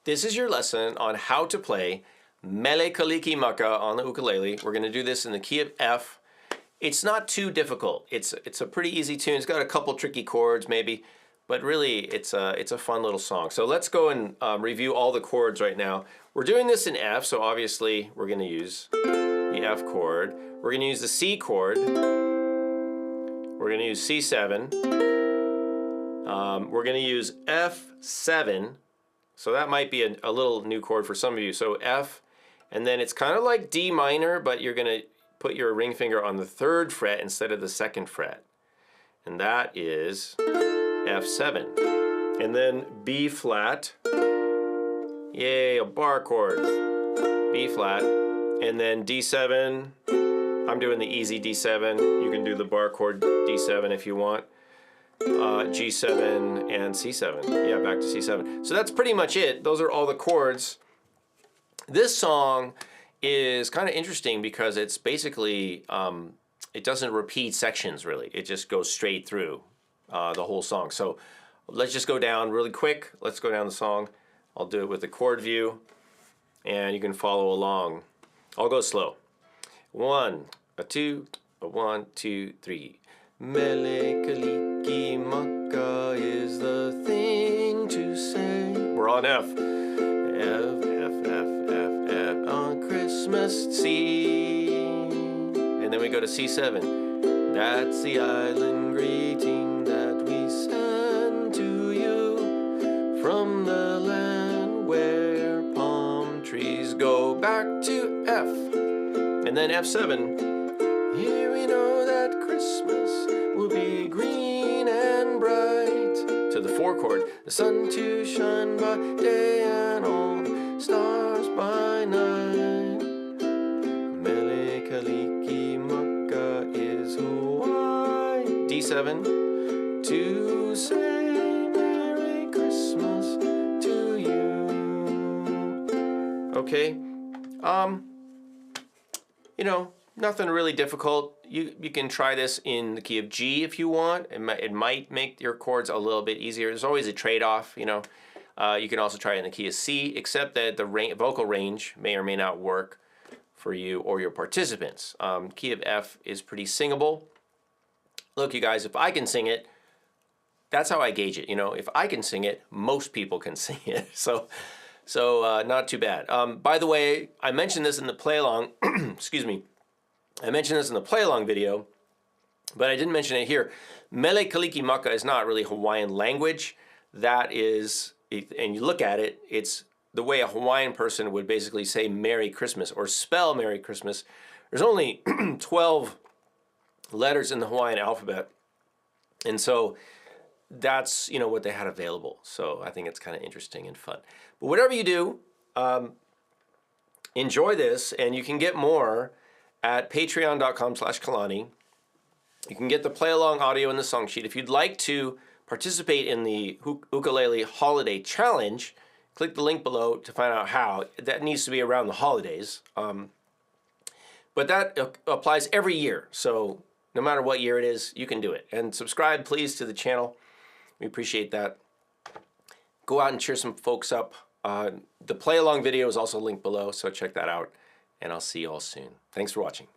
This is your lesson on how to play Mele Kalikimaka on the ukulele. We're going to do this in the key of F. It's not too difficult. It's a pretty easy tune. It's got a couple tricky chords maybe, but really it's a fun little song. So let's go and review all the chords right now. We're doing this in F, so obviously we're going to use the F chord. We're going to use the C chord. We're going to use C7. We're going to use F7. So that might be a little new chord for some of you. So F, and then it's kind of like D minor, but you're going to put your ring finger on the 3rd fret instead of the 2nd fret. And that is F7. And then B flat. Yay, a bar chord. B flat. And then D7. I'm doing the easy D7. You can do the bar chord D7 if you want. G7 and C7. Yeah, back to C7. So that's pretty much it. Those are all the chords. This song is kind of interesting because it's basically, it doesn't repeat sections really. It just goes straight through the whole song. So let's just go down really quick. Let's go down the song. I'll do it with the chord view and you can follow along. I'll go slow. 1, 2, 1, 2, 3. Mele Kalikimaka is the thing to say. We're on F. F, F, F, F, F on Christmas C. And then we go to C7. That's the island greeting that we send to you from the land where palm trees go. Back to F. And then F7. Here we know that Christmas will be green and bright. To the 4 chord. The sun to shine by day and all the stars by night. Mele Kalikimaka is Hawaii. D7. To say Merry Christmas to you. Okay. You know, nothing really difficult. You can try this in the key of G if you want. It might make your chords a little bit easier. There's always a trade-off, you know. You can also try it in the key of C, except that the vocal range may or may not work for you or your participants. Key of F is pretty singable. Look, you guys, if I can sing it, that's how I gauge it. You know, if I can sing it, most people can sing it. So not too bad. By the way, I mentioned this in the Playalong. Excuse me. I mentioned this in the Playalong video, but I didn't mention it here. Mele Kalikimaka is not really Hawaiian language. That is, and you look at it, it's the way a Hawaiian person would basically say Merry Christmas or spell Merry Christmas. There's only 12 letters in the Hawaiian alphabet, and so that's, you know, what they had available. So I think it's kind of interesting and fun. But whatever you do, enjoy this, and you can get more at patreon.com/Kalani. You can get the play-along audio and the song sheet. If you'd like to participate in the Ukulele Holiday Challenge, click the link below to find out how. That needs to be around the holidays. But that applies every year. So no matter what year it is, you can do it. And subscribe, please, to the channel. We appreciate that. Go out and cheer some folks up. The play-along video is also linked below, so check that out. And I'll see you all soon. Thanks for watching.